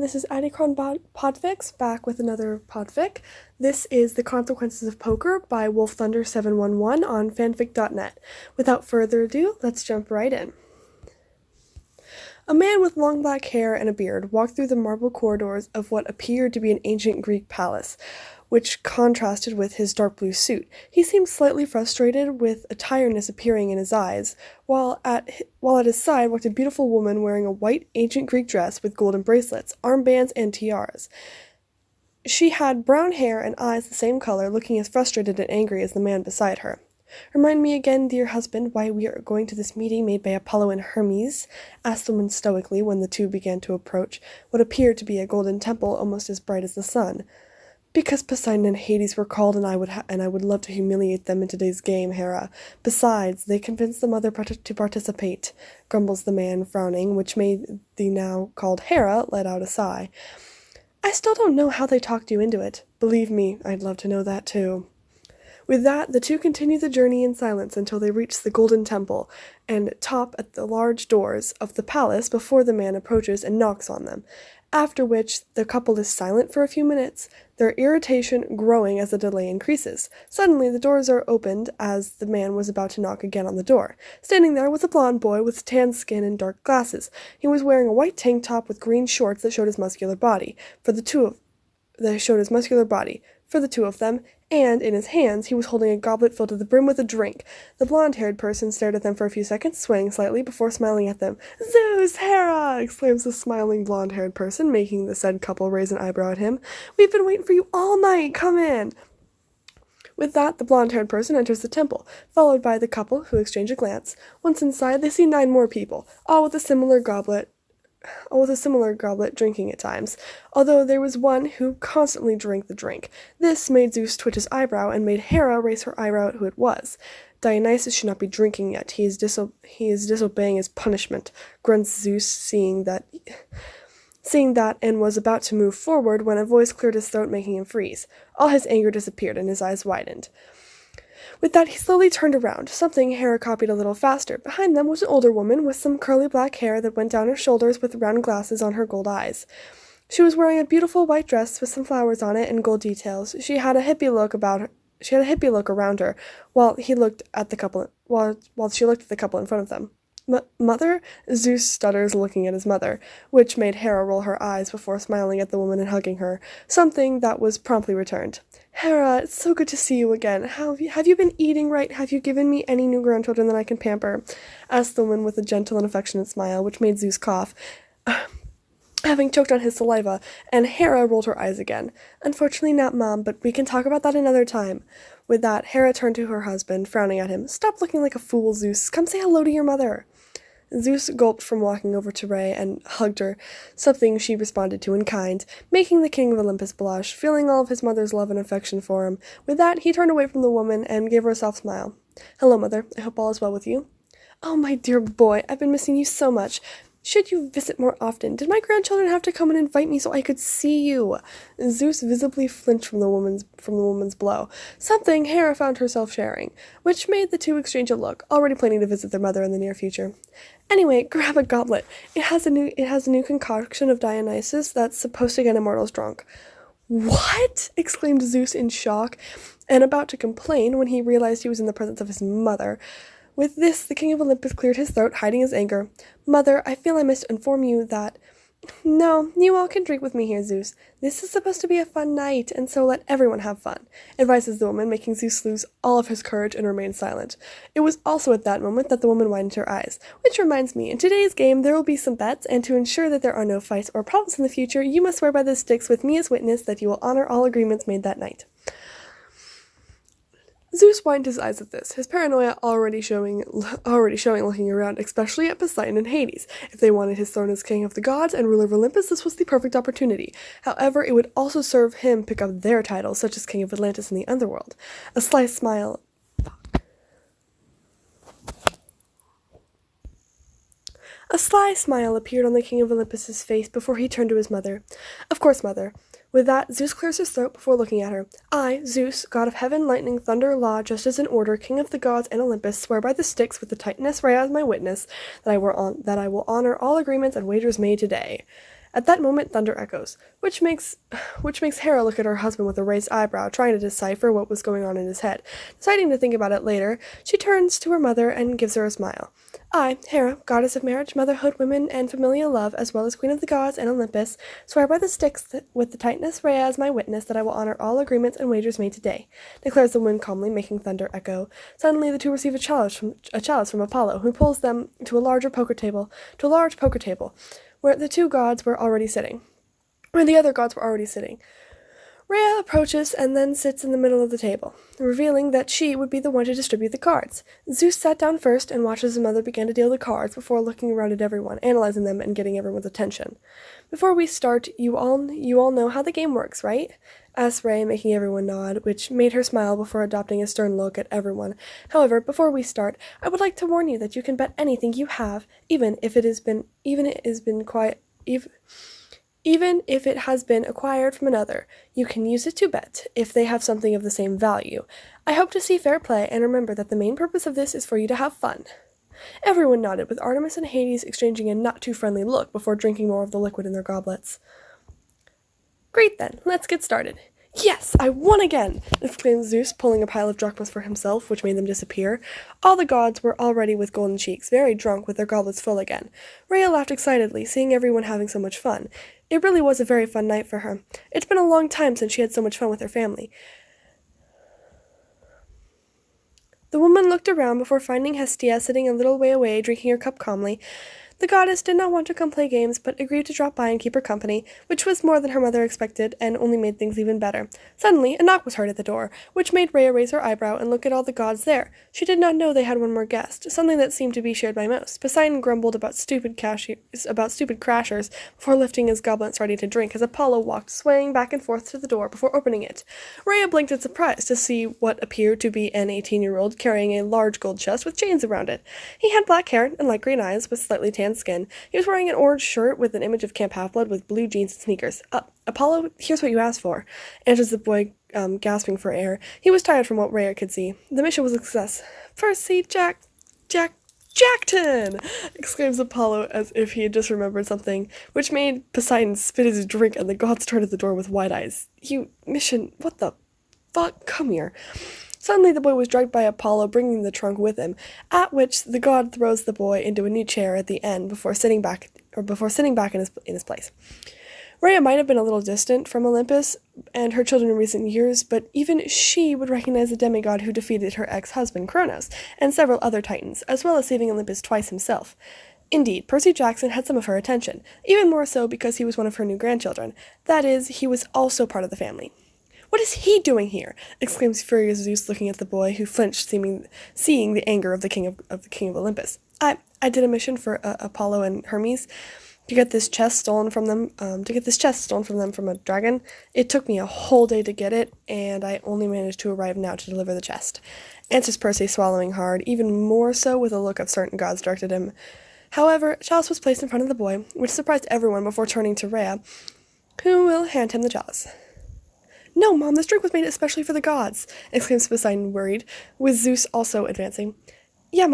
This is Adicron Podfic, back with another podfic. This is The Consequences of Poker by WolfThunder711 on fanfic.net. Without further ado, let's jump right in. A man with long black hair and a beard walked through the marble corridors of what appeared to be an ancient Greek palace, which contrasted with his dark blue suit. He seemed slightly frustrated, with a tiredness appearing in his eyes, while at his side walked a beautiful woman wearing a white ancient Greek dress with golden bracelets, armbands, and tiaras. She had brown hair and eyes the same color, looking as frustrated and angry as the man beside her. "Remind me again, dear husband, why we are going to this meeting made by Apollo and Hermes?" asked the woman stoically when the two began to approach what appeared to be a golden temple almost as bright as the sun. "Because Poseidon and Hades were called, and I would love to humiliate them in today's game, Hera. Besides, they convinced the mother to participate," grumbles the man, frowning, which made the now called Hera let out a sigh. "I still don't know how they talked you into it. Believe me, I'd love to know that too." With that, the two continued the journey in silence until they reached the Golden Temple and top at the large doors of the palace before the man approaches and knocks on them, after which the couple is silent for a few minutes, their irritation growing as the delay increases. Suddenly, the doors are opened as the man was about to knock again on the door. Standing there was a blond boy with tan skin and dark glasses. He was wearing a white tank top with green shorts that showed his muscular body. For the two of them, and in his hands he was holding a goblet filled to the brim with a drink. The blonde-haired person stared at them for a few seconds, swaying slightly before smiling at them. "Zeus, Hera!" exclaims the smiling blonde-haired person, making the said couple raise an eyebrow at him. "We've been waiting for you all night! Come in!" With that, the blonde-haired person enters the temple, followed by the couple, who exchange a glance. Once inside, they see 9 more people, all with a similar goblet drinking at times, although there was one who constantly drank the drink. This made Zeus twitch his eyebrow and made Hera raise her eyebrow at who it was. "Dionysus should not be drinking yet. He is disobeying his punishment," grunts Zeus, seeing that and was about to move forward when a voice cleared his throat, making him freeze. All his anger disappeared and his eyes widened. With that, he slowly turned around, something Hera copied a little faster. Behind them was an older woman with some curly black hair that went down her shoulders with round glasses on her gold eyes. She was wearing a beautiful white dress with some flowers on it and gold details. She had a hippie look around her while she looked at the couple in front of them. "Mother?" Zeus stutters, looking at his mother, which made Hera roll her eyes before smiling at the woman and hugging her, something that was promptly returned. "Hera, it's so good to see you again. Have you been eating right? Have you given me any new grandchildren that I can pamper?" asked the woman with a gentle and affectionate smile, which made Zeus cough, having choked on his saliva, and Hera rolled her eyes again. "Unfortunately not, Mom, but we can talk about that another time." With that, Hera turned to her husband, frowning at him. "Stop looking like a fool, Zeus. Come say hello to your mother." Zeus gulped from walking over to Rhea and hugged her, something she responded to in kind, making the king of Olympus blush, feeling all of his mother's love and affection for him. With that, he turned away from the woman and gave her a soft smile. "Hello, Mother. I hope all is well with you." "Oh, my dear boy, I've been missing you so much. Should you visit more often? Did my grandchildren have to come and invite me so I could see you?" Zeus visibly flinched from the woman's blow, something Hera found herself sharing, which made the two exchange a look, already planning to visit their mother in the near future. "Anyway, grab a goblet. It has a new concoction of Dionysus that's supposed to get immortals drunk." "What?" exclaimed Zeus in shock, and about to complain when he realized he was in the presence of his mother. With this, the king of Olympus cleared his throat, hiding his anger. "Mother, I feel I must inform you that—" "No, you all can drink with me here, Zeus. This is supposed to be a fun night, and so let everyone have fun," advises the woman, making Zeus lose all of his courage and remain silent. It was also at that moment that the woman widened her eyes. "Which reminds me, in today's game there will be some bets, and to ensure that there are no fights or problems in the future, you must swear by the sticks with me as witness that you will honor all agreements made that night." Zeus widened his eyes at this, his paranoia already showing looking around, especially at Poseidon and Hades. If they wanted his throne as king of the gods and ruler of Olympus, this was the perfect opportunity. However, it would also serve him pick up their titles, such as king of Atlantis and the underworld. A sly smile appeared on the king of Olympus's face before he turned to his mother. "Of course, Mother." With that, Zeus clears his throat before looking at her. "I, Zeus, god of heaven, lightning, thunder, law, justice, and order, king of the gods and Olympus, swear by the sticks with the Titaness Rhea as my witness that I will honor all agreements and wagers made today." At that moment, thunder echoes, which makes Hera look at her husband with a raised eyebrow, trying to decipher what was going on in his head. Deciding to think about it later, she turns to her mother and gives her a smile. I, Hera, goddess of marriage, motherhood, women, and familial love, as well as queen of the gods and Olympus, swear by the sticks with the Titaness Rhea as my witness that I will honor all agreements and wagers made today, declares the woman calmly, making thunder echo. Suddenly, the two receive a challenge from Apollo, who pulls them to a large poker table, where the two gods were already sitting. Where the other gods were already sitting. Rhea approaches and then sits in the middle of the table, revealing that she would be the one to distribute the cards. Zeus sat down first and watched as his mother began to deal the cards before looking around at everyone, analyzing them and getting everyone's attention. Before we start, you all know how the game works, right? Asked Rhea, making everyone nod, which made her smile before adopting a stern look at everyone. However, before we start, I would like to warn you that you can bet anything you have, even if it has been acquired from another. You can use it to bet, if they have something of the same value. I hope to see fair play, and remember that the main purpose of this is for you to have fun. Everyone nodded, with Artemis and Hades exchanging a not-too-friendly look before drinking more of the liquid in their goblets. Great then, let's get started. Yes, I won again! Exclaimed Zeus, pulling a pile of drachmas for himself, which made them disappear. All the gods were already with golden cheeks, very drunk, with their goblets full again. Rhea laughed excitedly, seeing everyone having so much fun. It really was a very fun night for her. It's been a long time since she had so much fun with her family. The woman looked around before finding Hestia sitting a little way away, drinking her cup calmly. The goddess did not want to come play games, but agreed to drop by and keep her company, which was more than her mother expected, and only made things even better. Suddenly, a knock was heard at the door, which made Rhea raise her eyebrow and look at all the gods there. She did not know they had one more guest, something that seemed to be shared by most. Poseidon grumbled about stupid crashers before lifting his goblet ready to drink, as Apollo walked swaying back and forth to the door before opening it. Rhea blinked in surprise to see what appeared to be an 18-year-old carrying a large gold chest with chains around it. He had black hair and light green eyes with slightly tanned skin. He was wearing an orange shirt with an image of Camp Half-Blood with blue jeans and sneakers. Apollo, here's what you asked for, answers the boy, gasping for air. He was tired from what Rhea could see. The mission was a success. Percy, Jackton! Exclaims Apollo as if he had just remembered something, which made Poseidon spit his drink and the god stared at the door with wide eyes. What the fuck? Come here. Suddenly the boy was dragged by Apollo, bringing the trunk with him, at which the god throws the boy into a new chair at the end before sitting back in his place. Rhea might have been a little distant from Olympus and her children in recent years, but even she would recognize the demigod who defeated her ex-husband Kronos and several other titans, as well as saving Olympus twice himself. Indeed, Percy Jackson had some of her attention, even more so because he was one of her new grandchildren. That is, he was also part of the family. What is he doing here? Exclaims furious Zeus, looking at the boy, who flinched, seeing the anger of the king of Olympus. I did a mission for Apollo and Hermes to get this chest stolen from them. From a dragon. It took me a whole day to get it, and I only managed to arrive now to deliver the chest. Answers Percy, swallowing hard, even more so with a look of certain gods directed him. However, a chalice was placed in front of the boy, which surprised everyone before turning to Rhea, who will hand him the chalice. No, Mom, this drink was made especially for the gods, exclaims Poseidon, worried, with Zeus also advancing. Yes,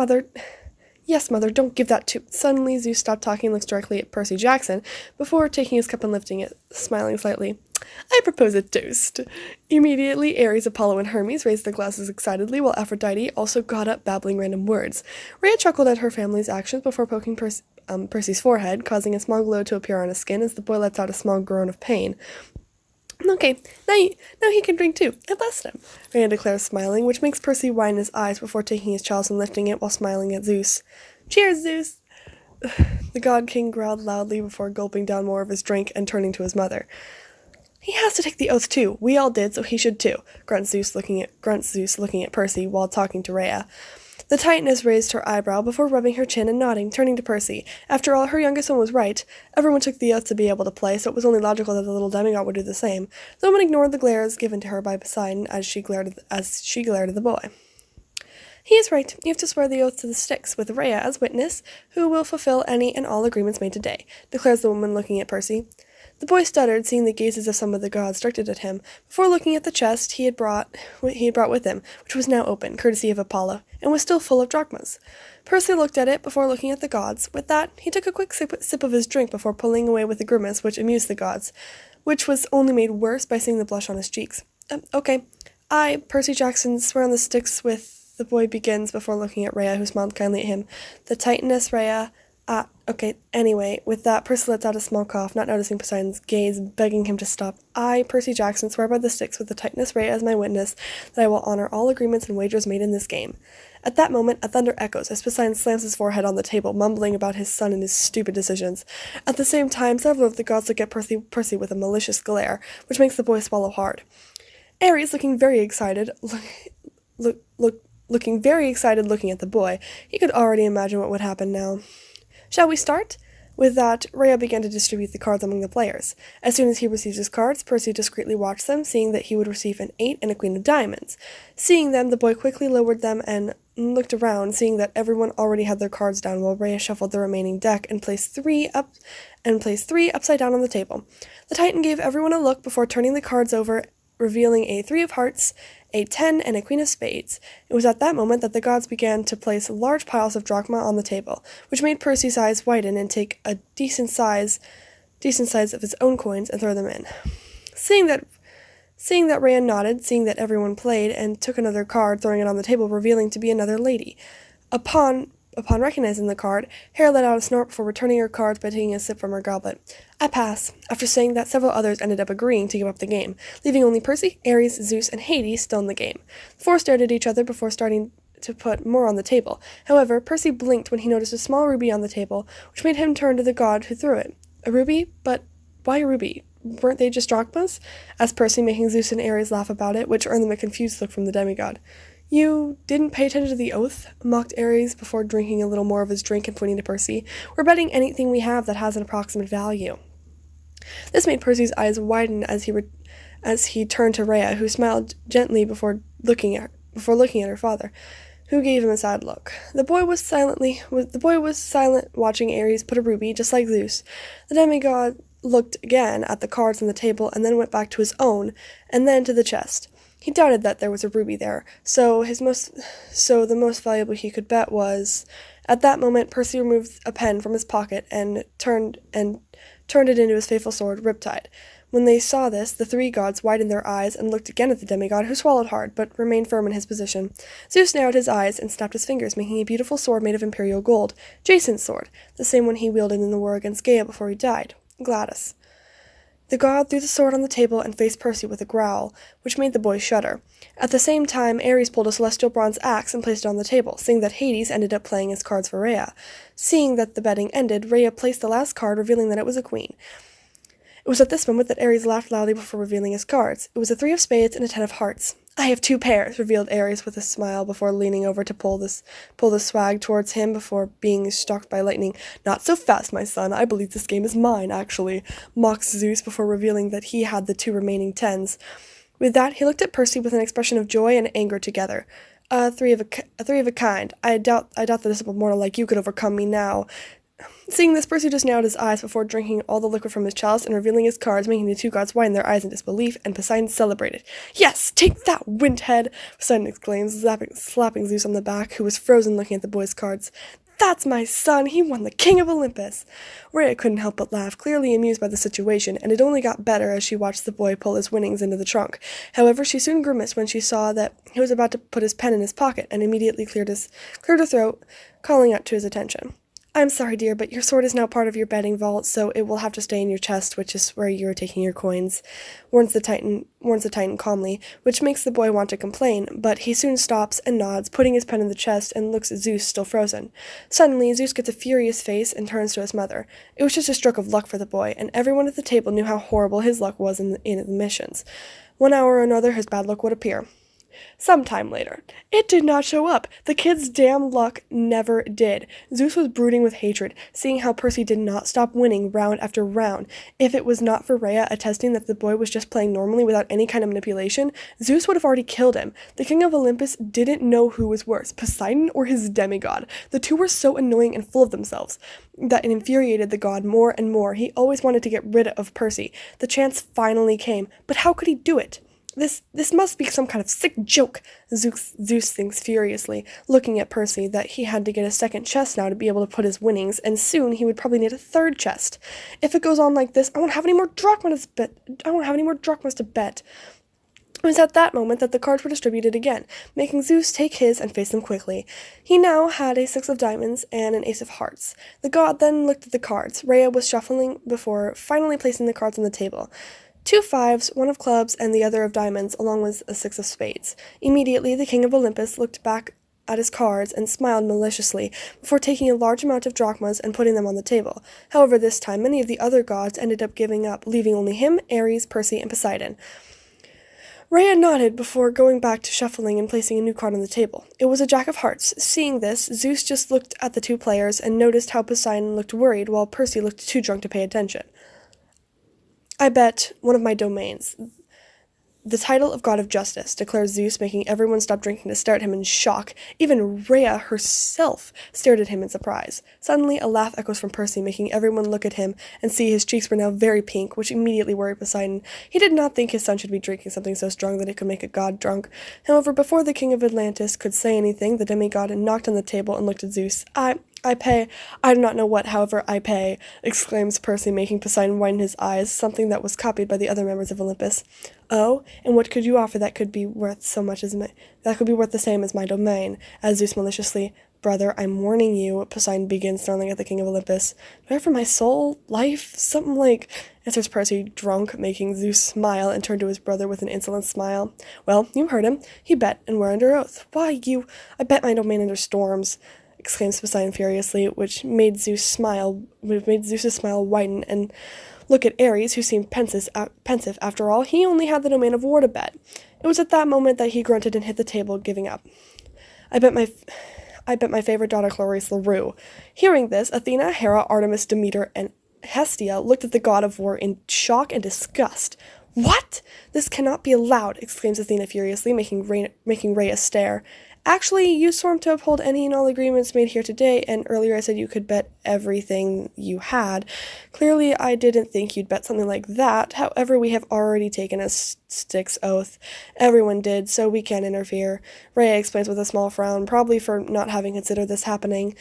Mother, don't give that to... Suddenly, Zeus stopped talking and looks directly at Percy Jackson, before taking his cup and lifting it, smiling slightly. I propose a toast. Immediately, Ares, Apollo, and Hermes raised their glasses excitedly, while Aphrodite also got up, babbling random words. Rhea chuckled at her family's actions before poking Percy's forehead, causing a small glow to appear on his skin as the boy lets out a small groan of pain. Okay, now he can drink too. I blessed him, Rhea declares, smiling, which makes Percy widen his eyes before taking his chalice and lifting it while smiling at Zeus. Cheers, Zeus! The god king growled loudly before gulping down more of his drink and turning to his mother. He has to take the oath too. We all did, so he should too, grunts Zeus looking at Percy while talking to Rhea. The Titaness raised her eyebrow before rubbing her chin and nodding, turning to Percy. After all, her youngest son was right. Everyone took the oath to be able to play, so it was only logical that the little demigod would do the same. The woman ignored the glares given to her by Poseidon as she glared at the boy. He is right. You have to swear the oath to the sticks, with Rhea as witness, who will fulfill any and all agreements made today, declares the woman looking at Percy. The boy stuttered, seeing the gazes of some of the gods directed at him, before looking at the chest he had brought with him, which was now open, courtesy of Apollo, and was still full of drachmas. Percy looked at it before looking at the gods. With that, he took a quick sip of his drink before pulling away with a grimace which amused the gods, which was only made worse by seeing the blush on his cheeks. Okay. I, Percy Jackson, swear on the sticks with the boy begins before looking at Rhea, who smiled kindly at him. The Titaness, Rhea. Okay, anyway, with that, Percy lets out a small cough, not noticing Poseidon's gaze, begging him to stop. I, Percy Jackson, swear by the sticks with the Titaness Rhea as my witness that I will honor all agreements and wagers made in this game. At that moment, a thunder echoes as Poseidon slams his forehead on the table, mumbling about his son and his stupid decisions. At the same time, several of the gods look at Percy with a malicious glare, which makes the boy swallow hard. Ares, looking very excited, looking very excited looking at the boy. He could already imagine what would happen now. Shall we start? With that, Rhea began to distribute the cards among the players. As soon as he received his cards, Percy discreetly watched them, seeing that he would receive an 8 and a queen of diamonds. Seeing them, the boy quickly lowered them and looked around, seeing that everyone already had their cards down, while Rhea shuffled the remaining deck and placed three upside down on the table. The Titan gave everyone a look before turning the cards over, revealing a 3 of hearts, a 10, and a queen of spades. It was at that moment that the gods began to place large piles of drachma on the table, which made Percy's eyes widen and take a decent size of his own coins and throw them in. Seeing that Rhea nodded, seeing that everyone played, and took another card, throwing it on the table, revealing to be another lady. Upon recognizing the card, Hera let out a snort before returning her cards by taking a sip from her goblet. I pass. After saying that, several others ended up agreeing to give up the game, leaving only Percy, Ares, Zeus, and Hades still in the game. The four stared at each other before starting to put more on the table. However, Percy blinked when he noticed a small ruby on the table, which made him turn to the god who threw it. A ruby? But why a ruby? Weren't they just drachmas? Asked Percy, making Zeus and Ares laugh about it, which earned them a confused look from the demigod. You didn't pay attention to the oath? Mocked Ares before drinking a little more of his drink and pointing to Percy. We're betting anything we have that has an approximate value. This made Percy's eyes widen as he turned to Rhea, who smiled gently before looking at her father, who gave him a sad look. The boy was silent, watching Ares put a ruby, just like Zeus. The demigod looked again at the cards on the table and then went back to his own, and then to the chest. He doubted that there was a ruby there, so the most valuable he could bet was... At that moment, Percy removed a pen from his pocket and turned it into his faithful sword, Riptide. When they saw this, the three gods widened their eyes and looked again at the demigod, who swallowed hard, but remained firm in his position. Zeus narrowed his eyes and snapped his fingers, making a beautiful sword made of imperial gold, Jason's sword, the same one he wielded in the war against Gaia before he died, Gladys. The god threw the sword on the table and faced Percy with a growl, which made the boy shudder. At the same time, Ares pulled a celestial bronze axe and placed it on the table, seeing that Hades ended up playing his cards for Rhea. Seeing that the betting ended, Rhea placed the last card, revealing that it was a queen. It was at this moment that Ares laughed loudly before revealing his cards. It was a 3 of spades and a 10 of hearts. I have 2 pairs, revealed Ares with a smile before leaning over to pull the swag towards him before being struck by lightning. Not so fast, my son. I believe this game is mine, actually, mocked Zeus before revealing that he had the 2 remaining 10s. With that, he looked at Percy with an expression of joy and anger together. A three of a kind. I doubt that a simple mortal like you could overcome me now. Seeing this, Percy just narrowed his eyes before drinking all the liquid from his chalice and revealing his cards, making the 2 gods widen their eyes in disbelief, and Poseidon celebrated. Yes, take that, windhead! Poseidon exclaimed, slapping Zeus on the back, who was frozen looking at the boy's cards. That's my son! He won the King of Olympus! Rhea couldn't help but laugh, clearly amused by the situation, and it only got better as she watched the boy pull his winnings into the trunk. However, she soon grimaced when she saw that he was about to put his pen in his pocket, and immediately cleared her throat, calling out to his attention. I'm sorry, dear, but your sword is now part of your betting vault, so it will have to stay in your chest, which is where you are taking your coins, warns the Titan calmly, which makes the boy want to complain, but he soon stops and nods, putting his pen in the chest, and looks at Zeus, still frozen. Suddenly, Zeus gets a furious face and turns to his mother. It was just a stroke of luck for the boy, and everyone at the table knew how horrible his luck was in admissions. 1 hour or another, his bad luck would appear. Sometime later. It did not show up. The kid's damn luck never did. Zeus was brooding with hatred, seeing how Percy did not stop winning round after round. If it was not for Rhea attesting that the boy was just playing normally without any kind of manipulation, Zeus would have already killed him. The king of Olympus didn't know who was worse, Poseidon or his demigod. The two were so annoying and full of themselves that it infuriated the god more and more. He always wanted to get rid of Percy. The chance finally came, but how could he do it? This must be some kind of sick joke, Zeus thinks furiously, looking at Percy, that he had to get a second chest now to be able to put his winnings, and soon he would probably need a third chest. If it goes on like this, I won't have any more drachmas to bet. It was at that moment that the cards were distributed again, making Zeus take his and face them quickly. He now had a 6 of diamonds and an ace of hearts. The god then looked at the cards. Rhea was shuffling before finally placing the cards on the table. 2 5s, 1 of clubs, and the other of diamonds, along with a 6 of spades. Immediately, the king of Olympus looked back at his cards and smiled maliciously before taking a large amount of drachmas and putting them on the table. However, this time, many of the other gods ended up giving up, leaving only him, Ares, Percy, and Poseidon. Rhea nodded before going back to shuffling and placing a new card on the table. It was a Jack of Hearts. Seeing this, Zeus just looked at the two players and noticed how Poseidon looked worried while Percy looked too drunk to pay attention. I bet one of my domains. The title of God of Justice, declared Zeus, making everyone stop drinking to stare at him in shock. Even Rhea herself stared at him in surprise. Suddenly, a laugh echoes from Percy, making everyone look at him and see his cheeks were now very pink, which immediately worried Poseidon. He did not think his son should be drinking something so strong that it could make a god drunk. However, before the king of Atlantis could say anything, the demigod knocked on the table and looked at Zeus. I pay. I do not know what, however, I pay, exclaims Percy, making Poseidon widen his eyes, something that was copied by the other members of Olympus. Oh, and what could you offer that could be worth the same as my domain? As Zeus maliciously, brother, I'm warning you, Poseidon begins, snarling at the king of Olympus. Do I offer my soul? Life? Something like, answers Percy, drunk, making Zeus smile and turn to his brother with an insolent smile. Well, you heard him. He bet, and we're under oath. Why, I bet my domain under storms, exclaims Poseidon furiously, which made Zeus's smile widen and look at Ares, who seemed pensive. After all, he only had the domain of war to bet. It was at that moment that he grunted and hit the table, giving up. I bet my favorite daughter, Clarice LaRue. Hearing this, Athena, Hera, Artemis, Demeter, and Hestia looked at the god of war in shock and disgust. What? This cannot be allowed, exclaims Athena furiously, making Rhea stare. Actually, you swore to uphold any and all agreements made here today, and earlier I said you could bet everything you had. Clearly, I didn't think you'd bet something like that. However, we have already taken a Styx oath. Everyone did, so we can't interfere. Rhea explains with a small frown, probably for not having considered this happening.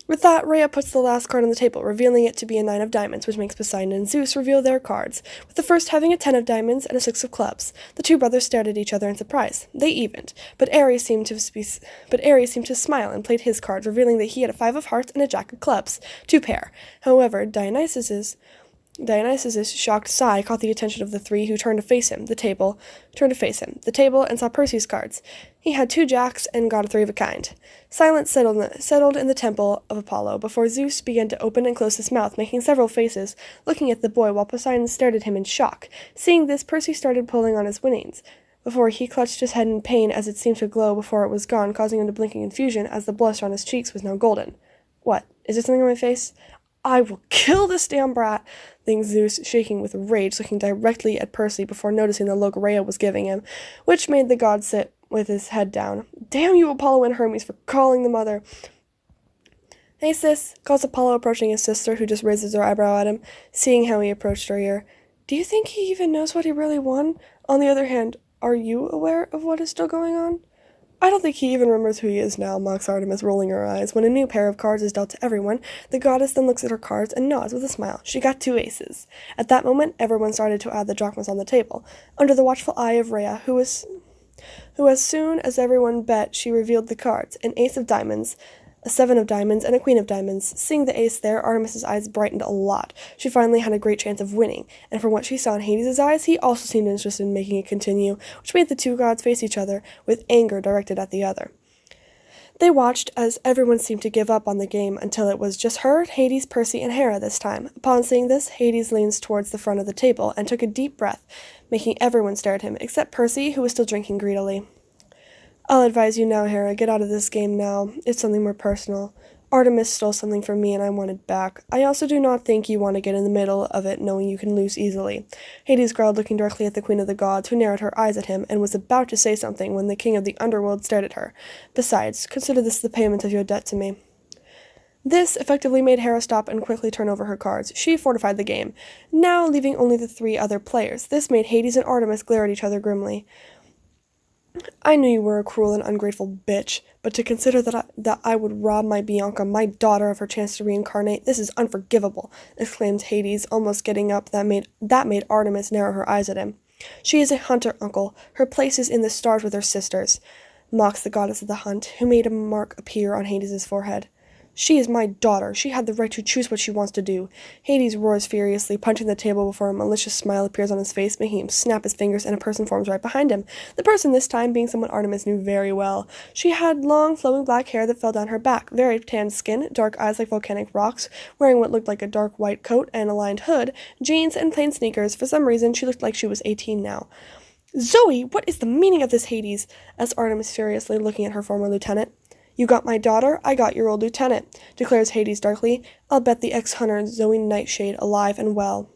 With that, Rhea puts the last card on the table, revealing it to be a 9 of diamonds, which makes Poseidon and Zeus reveal their cards, with the first having a 10 of diamonds and a 6 of clubs. The two brothers stared at each other in surprise. They evened, but Ares seemed to smile and played his cards, revealing that he had a 5 of hearts and a Jack of clubs, 2 pair. However, Dionysus's shocked sigh caught the attention of the three, who turned to face him, the table, and saw Percy's cards. He had 2 jacks and got a 3 of a kind. Silence settled in the temple of Apollo before Zeus began to open and close his mouth, making several faces, looking at the boy while Poseidon stared at him in shock. Seeing this, Percy started pulling on his winnings, before he clutched his head in pain as it seemed to glow before it was gone, causing him to blink in confusion as the blush on his cheeks was now golden. What? Is there something on my face? I will kill this damn brat, thinks Zeus, shaking with rage, looking directly at Percy before noticing the look Rhea was giving him, which made the god sit with his head down. Damn you, Apollo and Hermes, for calling the mother. Hey, sis, calls Apollo, approaching his sister, who just raises her eyebrow at him, seeing how he approached her ear. Do you think he even knows what he really won? On the other hand, are you aware of what is still going on? I don't think he even remembers who he is now, mocks Artemis, rolling her eyes. When a new pair of cards is dealt to everyone, the goddess then looks at her cards and nods with a smile. She got 2 aces. At that moment, everyone started to add the drachmas on the table, under the watchful eye of Rhea, who as soon as everyone bet, she revealed the cards, an ace of diamonds, a 7 of diamonds, and a queen of diamonds. Seeing the ace there, Artemis's eyes brightened a lot. She finally had a great chance of winning, and from what she saw in Hades' eyes, he also seemed interested in making it continue, which made the two gods face each other, with anger directed at the other. They watched as everyone seemed to give up on the game until it was just her, Hades, Percy, and Hera this time. Upon seeing this, Hades leans towards the front of the table and took a deep breath, making everyone stare at him, except Percy, who was still drinking greedily. I'll advise you now, Hera, get out of this game now. It's something more personal. Artemis stole something from me and I want it back. I also do not think you want to get in the middle of it knowing you can lose easily. Hades growled, looking directly at the Queen of the Gods, who narrowed her eyes at him and was about to say something when the King of the Underworld stared at her. Besides, consider this the payment of your debt to me. This effectively made Hera stop and quickly turn over her cards. She fortified the game, now leaving only the 3 other players. This made Hades and Artemis glare at each other grimly. I knew you were a cruel and ungrateful bitch, but to consider that I would rob my Bianca, my daughter, of her chance to reincarnate, this is unforgivable, exclaimed Hades, almost getting up. That made Artemis narrow her eyes at him. She is a hunter, uncle. Her place is in the stars with her sisters, mocks the goddess of the hunt, who made a mark appear on Hades' forehead. She is my daughter. She had the right to choose what she wants to do. Hades roars furiously, punching the table before a malicious smile appears on his face, making him snap his fingers, and a person forms right behind him. The person this time being someone Artemis knew very well. She had long, flowing black hair that fell down her back, very tanned skin, dark eyes like volcanic rocks, wearing what looked like a dark white coat and a lined hood, jeans, and plain sneakers. For some reason, she looked like she was 18 now. Zoe, what is the meaning of this, Hades? Asked Artemis furiously, looking at her former lieutenant. You got my daughter, I got your old lieutenant, declares Hades darkly. I'll bet the ex-hunter Zoe Nightshade alive and well.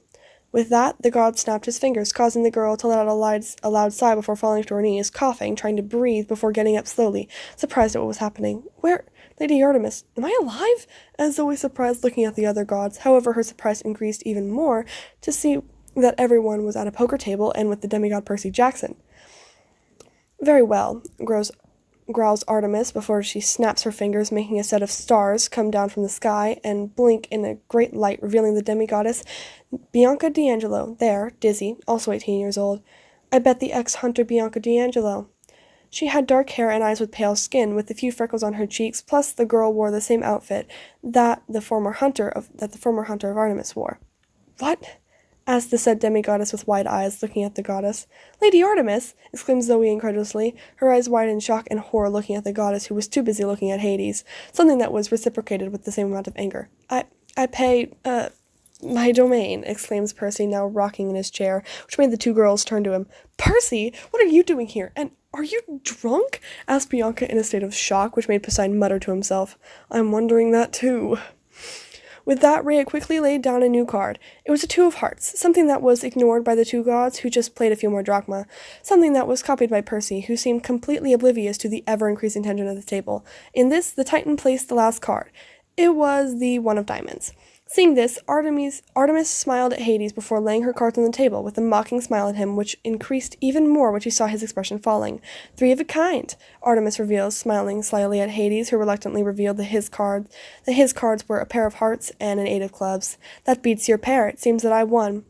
With that, the god snapped his fingers, causing the girl to let out a loud sigh before falling to her knees, coughing, trying to breathe before getting up slowly, surprised at what was happening. Where? Lady Artemis, am I alive? Asked Zoe, surprised, looking at the other gods. However, her surprise increased even more to see that everyone was at a poker table and with the demigod Percy Jackson. Very well, growls Artemis before she snaps her fingers, making a set of stars come down from the sky and blink in a great light, revealing the demigoddess Bianca D'Angelo, there, dizzy, also 18 years old. I bet the ex-hunter Bianca D'Angelo. She had dark hair and eyes with pale skin, with a few freckles on her cheeks, plus the girl wore the same outfit that the former hunter of Artemis wore. What? Asked the said demigoddess with wide eyes, looking at the goddess. Lady Artemis! Exclaimed Zoe incredulously, her eyes wide in shock and horror, looking at the goddess, who was too busy looking at Hades, something that was reciprocated with the same amount of anger. I pay, my domain, exclaims Percy, now rocking in his chair, which made the 2 girls turn to him. Percy, what are you doing here? And are you drunk? Asked Bianca in a state of shock, which made Poseidon mutter to himself. I'm wondering that too. With that, Rhea quickly laid down a new card. It was a 2 of hearts, something that was ignored by the 2 gods, who just played a few more drachma, something that was copied by Percy, who seemed completely oblivious to the ever-increasing tension of the table. In this, the Titan placed the last card. It was the 1 of diamonds. Seeing this, Artemis smiled at Hades before laying her cards on the table, with a mocking smile at him, which increased even more when she saw his expression falling. 3 of a kind, Artemis reveals, smiling slyly at Hades, who reluctantly revealed that his cards were a pair of hearts and an 8 of clubs. That beats your pair. It seems that I won.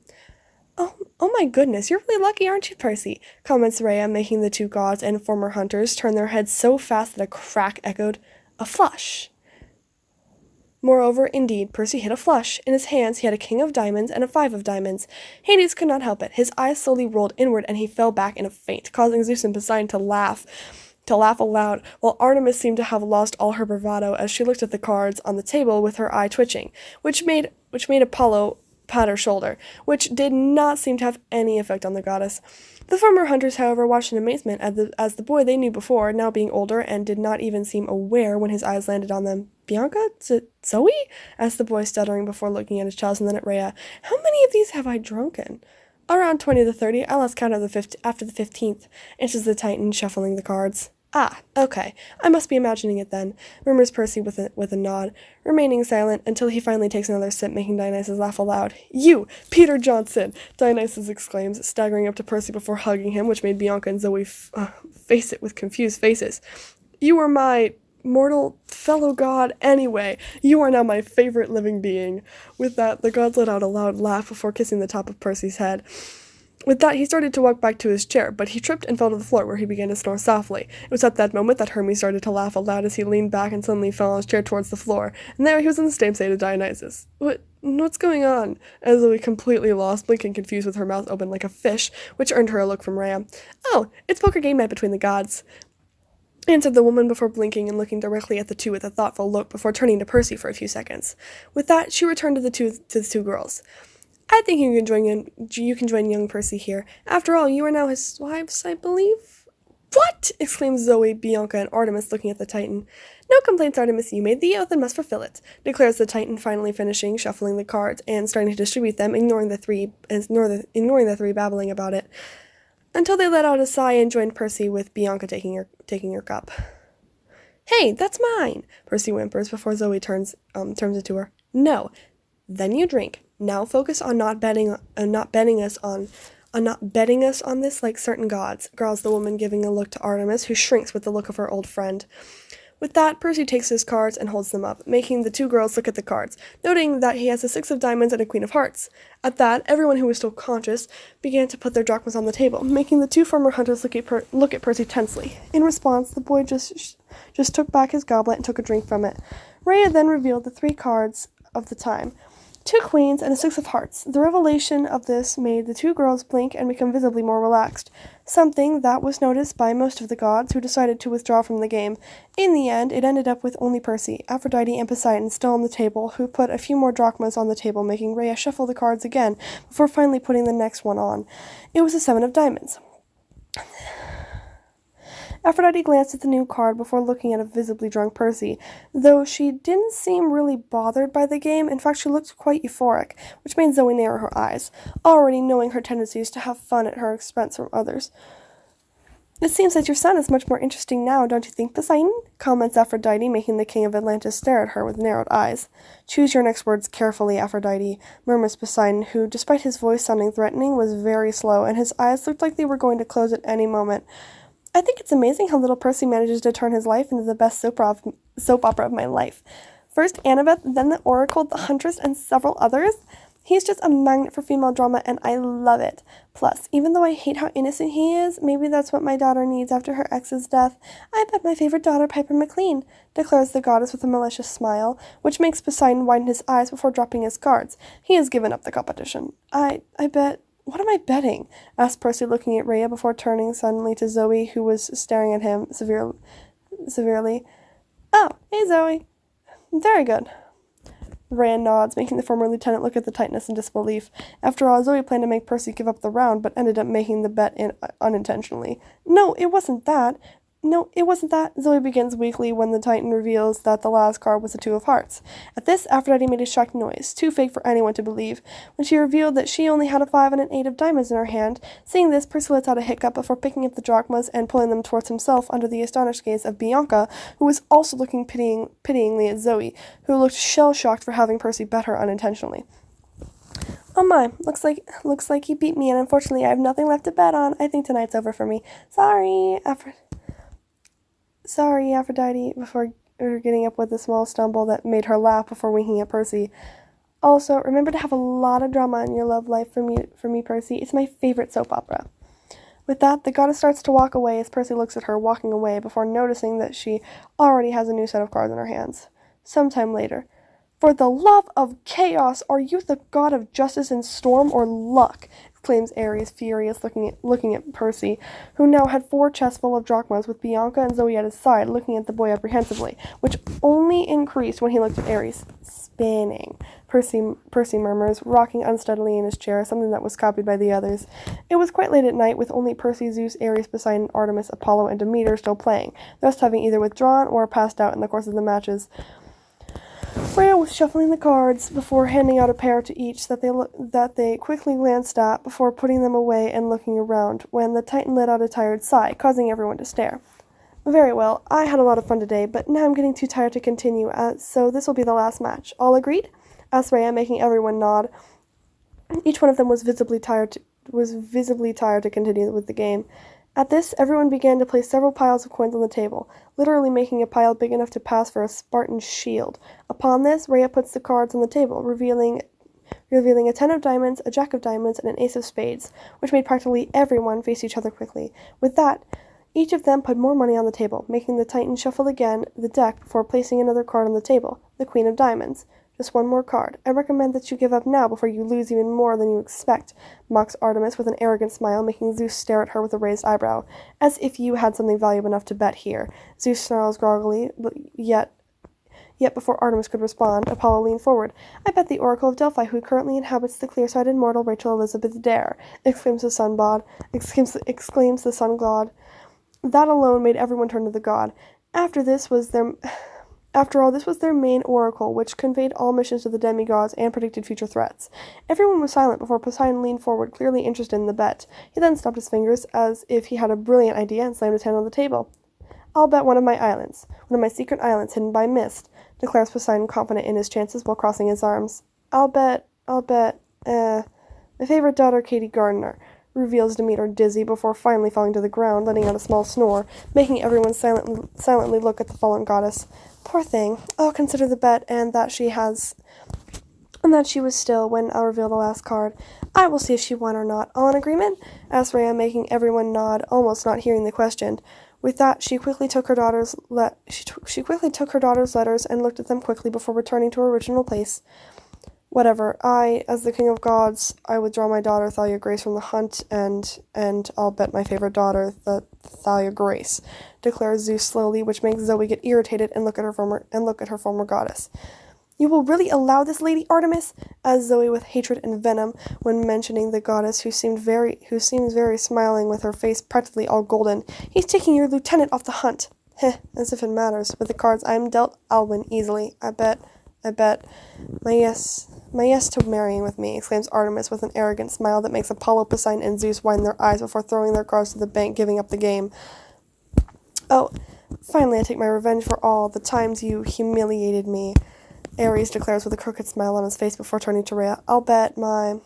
Oh my goodness, you're really lucky, aren't you, Percy? Comments Rhea, making the 2 gods and former hunters turn their heads so fast that a crack echoed, a flush. Moreover, indeed, Percy hit a flush. In his hands he had a king of diamonds and a 5 of diamonds. Hades could not help it. His eyes slowly rolled inward and he fell back in a faint, causing Zeus and Poseidon to laugh aloud, while Artemis seemed to have lost all her bravado as she looked at the cards on the table with her eye twitching, which made Apollo pat her shoulder, which did not seem to have any effect on the goddess. The former hunters, however, watched in amazement as the boy they knew before, now being older, and did not even seem aware when his eyes landed on them. Bianca? Zoe? Asked the boy, stuttering before looking at his chalice and then at Rhea. How many of these have I drunken? Around 20 to 30. I lost count of after the 15th, answers the Titan, shuffling the cards. Ah, okay. I must be imagining it then, murmurs Percy with a nod, remaining silent until he finally takes another sip, making Dionysus laugh aloud. You, Peter Johnson! Dionysus exclaims, staggering up to Percy before hugging him, which made Bianca and Zoe face it with confused faces. You were my mortal fellow god anyway. You are now my favorite living being. With that, the gods let out a loud laugh before kissing the top of Percy's head. With that, he started to walk back to his chair, but he tripped and fell to the floor, where he began to snore softly. It was at that moment that Hermes started to laugh aloud as he leaned back and suddenly fell on his chair towards the floor, and there he was in the same state of Dionysus. What's going on? As Zoe, completely lost, blinking confused with her mouth open like a fish, which earned her a look from Rhea. Oh, it's poker game night between the gods, answered the woman before blinking and looking directly at the 2 with a thoughtful look before turning to Percy for a few seconds. With that, she returned to the two girls. I think you can join young Percy here. After all, you are now his wives, I believe? "What?" exclaimed Zoe, Bianca, and Artemis, looking at the Titan. "No complaints, Artemis. You made the oath and must fulfill it," declares the Titan, finally finishing shuffling the cards and starting to distribute them, ignoring the three babbling about it, until they let out a sigh and joined Percy, with Bianca taking her cup. "Hey, that's mine," Percy whimpers before Zoe turns it to her. "No. Then you drink. Now focus on not betting us on this like certain gods," growls the woman, giving a look to Artemis, who shrinks with the look of her old friend. With that, Percy takes his cards and holds them up, making the two girls look at the cards, noting that he has a 6 of diamonds and a queen of hearts. At that, everyone who was still conscious began to put their drachmas on the table, making the two former hunters look at Percy tensely. In response, the boy just took back his goblet and took a drink from it. Rhea then revealed the 3 cards of the time: 2 queens and a 6 of hearts. The revelation of this made the two girls blink and become visibly more relaxed, something that was noticed by most of the gods, who decided to withdraw from the game. In the end, it ended up with only Percy, Aphrodite, and Poseidon still on the table, who put a few more drachmas on the table, making Rhea shuffle the cards again before finally putting the next one on. It was a 7 of diamonds. Aphrodite glanced at the new card before looking at a visibly drunk Percy, though she didn't seem really bothered by the game. In fact, she looked quite euphoric, which made Zoe narrow her eyes, already knowing her tendencies to have fun at her expense from others. "It seems that your son is much more interesting now, don't you think, Poseidon?" comments Aphrodite, making the king of Atlantis stare at her with narrowed eyes. "Choose your next words carefully, Aphrodite," murmurs Poseidon, who, despite his voice sounding threatening, was very slow, and his eyes looked like they were going to close at any moment. "I think it's amazing how little Percy manages to turn his life into the best soap opera of my life. First Annabeth, then the Oracle, the Huntress, and several others. He's just a magnet for female drama, and I love it. Plus, even though I hate how innocent he is, maybe that's what my daughter needs after her ex's death. I bet my favorite daughter, Piper McLean," declares the goddess with a malicious smile, which makes Poseidon widen his eyes before dropping his cards. He has given up the competition. I bet... "What am I betting?" asked Percy, looking at Rhea before turning suddenly to Zoe, who was staring at him severely. "Oh, hey, Zoe." "Very good." Rhea nods, making the former lieutenant look at the Titaness in disbelief. After all, Zoe planned to make Percy give up the round, but ended up making the bet unintentionally. No, it wasn't that," Zoe begins weakly when the Titan reveals that the last card was the 2 of hearts. At this, Aphrodite made a shocked noise, too fake for anyone to believe, when she revealed that she only had a 5 and an 8 of diamonds in her hand. Seeing this, Percy lets out a hiccup before picking up the drachmas and pulling them towards himself under the astonished gaze of Bianca, who was also looking pityingly at Zoe, who looked shell-shocked for having Percy bet her unintentionally. "Oh my, looks like he beat me, and unfortunately I have nothing left to bet on. I think tonight's over for me. Sorry, Aphrodite," before getting up with a small stumble that made her laugh before winking at Percy. "Also, remember to have a lot of drama in your love life for me, Percy. It's my favorite soap opera." With that, the goddess starts to walk away as Percy looks at her walking away before noticing that she already has a new set of cards in her hands. Sometime later. "For the love of chaos, are you the god of justice and storm or luck?" exclaims Ares, furious, looking at Percy, who now had 4 chests full of drachmas, with Bianca and Zoe at his side, looking at the boy apprehensively, which only increased when he looked at Ares. "Spinning," Percy murmurs, rocking unsteadily in his chair, something that was copied by the others. It was quite late at night, with only Percy, Zeus, Ares, Poseidon, Artemis, Apollo, and Demeter still playing, the rest having either withdrawn or passed out in the course of the matches. Rhea was shuffling the cards before handing out a pair to each that they quickly glanced at before putting them away and looking around, when the Titan let out a tired sigh, causing everyone to stare. "Very well, I had a lot of fun today, but now I'm getting too tired to continue, so this will be the last match. All agreed?" asked Rhea, making everyone nod. Each one of them was visibly tired to continue with the game. At this, everyone began to place several piles of coins on the table, literally making a pile big enough to pass for a Spartan shield. Upon this, Rhea puts the cards on the table, revealing a 10 of diamonds, a jack of diamonds, and an ace of spades, which made practically everyone face each other quickly. With that, each of them put more money on the table, making the Titan shuffle again the deck before placing another card on the table, the Queen of Diamonds. "Just one more card. I recommend that you give up now before you lose even more than you expect," mocks Artemis with an arrogant smile, making Zeus stare at her with a raised eyebrow. "As if you had something valuable enough to bet here." Zeus snarls groggily, but yet before Artemis could respond, Apollo leaned forward. "I bet the Oracle of Delphi, who currently inhabits the clear-sighted mortal Rachel Elizabeth Dare," exclaims the sun god. That alone made everyone turn to the god. After all, this was their main oracle, which conveyed all missions to the demigods and predicted future threats. Everyone was silent before Poseidon leaned forward, clearly interested in the bet. He then snapped his fingers as if he had a brilliant idea and slammed his hand on the table. "I'll bet one of my secret islands hidden by mist," declares Poseidon, confident in his chances while crossing his arms. I'll bet, my favorite daughter, Katie Gardner," reveals Demeter, dizzy, before finally falling to the ground, letting out a small snore, making everyone silently look at the fallen goddess. "Poor thing. I'll consider the bet, and that she was still when I'll reveal the last card. I will see if she won or not. All in agreement?" asked Rhea, making everyone nod, almost not hearing the question. With that, she quickly took her daughter's letters and looked at them quickly before returning to her original place. "Whatever. As the king of gods, I withdraw my daughter Thalia Grace from the hunt, and I'll bet my favorite daughter, the Thalia Grace," declares Zeus slowly, which makes Zoe get irritated and look at her former goddess. "You will really allow this, Lady Artemis?" asked Zoe with hatred and venom when mentioning the goddess, who seems very smiling with her face practically all golden. "He's taking your lieutenant off the hunt." "Heh, as if it matters. With the cards I'm dealt, I'll win easily. I bet. My yes to marrying with me," exclaims Artemis with an arrogant smile that makes Apollo, Poseidon, and Zeus widen their eyes before throwing their cards to the bank, giving up the game. "Oh, finally I take my revenge for all the times you humiliated me," Ares declares with a crooked smile on his face before turning to Rhea. "I'll bet my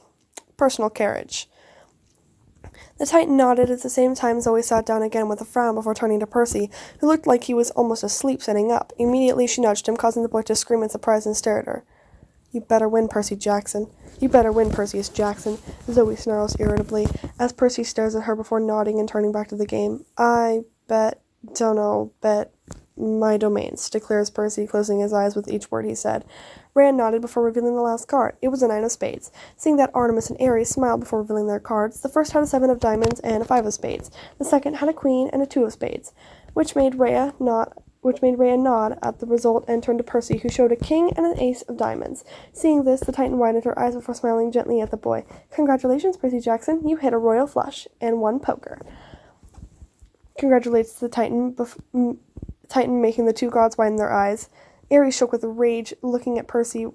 personal carriage." The Titan nodded at the same time Zoe sat down again with a frown before turning to Percy, who looked like he was almost asleep sitting up. Immediately she nudged him, causing the boy to scream in surprise and stare at her. "You better win, Percy Jackson. You better win, Perseus Jackson," Zoe snarls irritably, as Percy stares at her before nodding and turning back to the game. "I bet my domains," declares Percy, closing his eyes with each word he said. Rhea nodded before revealing the last card. It was a 9 of spades. Seeing that Artemis and Ares smiled before revealing their cards, the first had a 7 of diamonds and a 5 of spades. The second had a queen and a 2 of spades, which made Rhea nod at the result and turned to Percy, who showed a king and an ace of diamonds. Seeing this, the Titan widened her eyes before smiling gently at the boy. "Congratulations, Percy Jackson. You hit a royal flush and won poker," congratulates the Titan, making the two gods widen their eyes. Ares shook with rage, looking at Percy,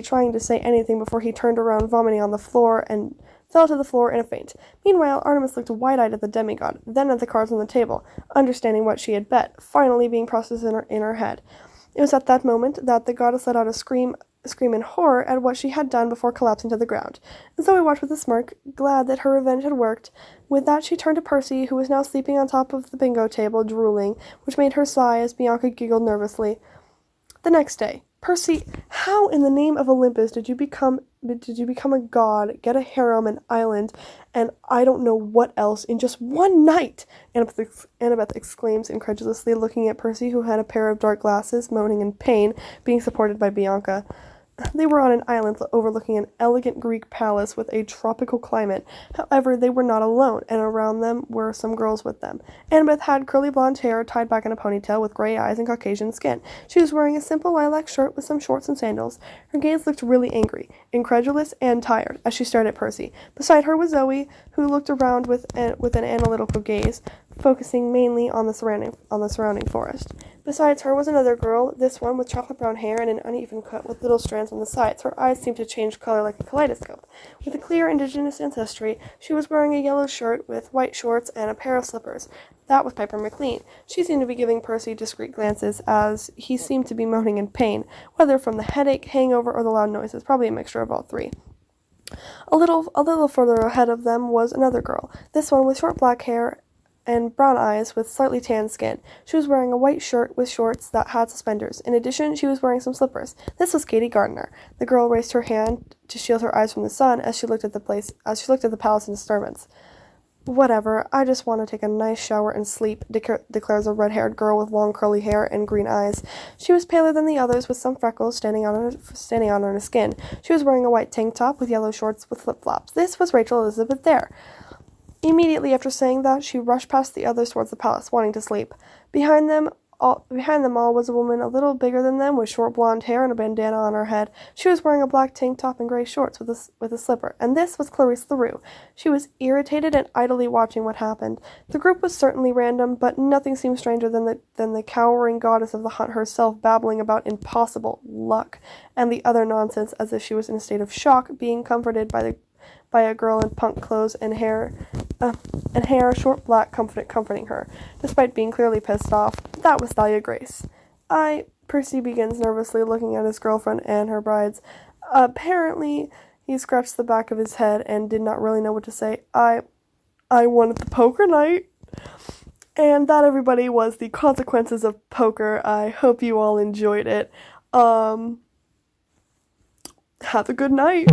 trying to say anything before he turned around, vomiting on the floor, and fell to the floor in a faint. Meanwhile, Artemis looked wide-eyed at the demigod, then at the cards on the table, understanding what she had bet, finally being processed in her head. It was at that moment that the goddess let out a scream in horror at what she had done before collapsing to the ground. Zoe watched with a smirk, glad that her revenge had worked. With that, she turned to Percy, who was now sleeping on top of the bingo table, drooling, which made her sigh as Bianca giggled nervously. The next day. "Percy, how in the name of Olympus did you become a god, get a harem, an island, and I don't know what else in just one night?" Annabeth exclaims incredulously, looking at Percy, who had a pair of dark glasses, moaning in pain, being supported by Bianca. They were on an island overlooking an elegant Greek palace with a tropical climate. However, they were not alone, and around them were some girls with them. Annabeth had curly blonde hair tied back in a ponytail with gray eyes and Caucasian skin. She was wearing a simple lilac shirt with some shorts and sandals. Her gaze looked really angry, incredulous, and tired as she stared at Percy. Beside her was Zoe, who looked around with an analytical gaze, focusing mainly on the surrounding forest. Besides her was another girl, this one with chocolate brown hair and an uneven cut with little strands on the sides. Her eyes seemed to change color like a kaleidoscope. With a clear indigenous ancestry, she was wearing a yellow shirt with white shorts and a pair of slippers. That was Piper McLean. She seemed to be giving Percy discreet glances, as he seemed to be moaning in pain, whether from the headache, hangover, or the loud noises, probably a mixture of all three. A little further ahead of them was another girl, this one with short black hair and brown eyes with slightly tanned skin. She was wearing a white shirt with shorts that had suspenders. In addition, she was wearing some slippers. This was Katie Gardner. The girl raised her hand to shield her eyes from the sun as she looked at the palace in disturbance. "Whatever, I just want to take a nice shower and sleep," declares a red-haired girl with long curly hair and green eyes. She was paler than the others, with some freckles standing on her skin. She was wearing a white tank top with yellow shorts with flip-flops. This was Rachel Elizabeth Dare. Immediately after saying that, she rushed past the others towards the palace, wanting to sleep. Behind them, Behind them all was a woman a little bigger than them, with short blonde hair and a bandana on her head. She was wearing a black tank top and gray shorts with a slipper, and this was Clarice LaRue. She was irritated and idly watching what happened. The group was certainly random, but nothing seemed stranger than the cowering goddess of the hunt herself babbling about impossible luck and the other nonsense, as if she was in a state of shock, being comforted by a girl in punk clothes and hair, short black, comforting her, despite being clearly pissed off. That was Thalia Grace. Percy begins nervously, looking at his girlfriend and her brides. Apparently, he scratched the back of his head and did not really know what to say. I won at the poker night. And that, everybody, was the consequences of poker. I hope you all enjoyed it. Have a good night.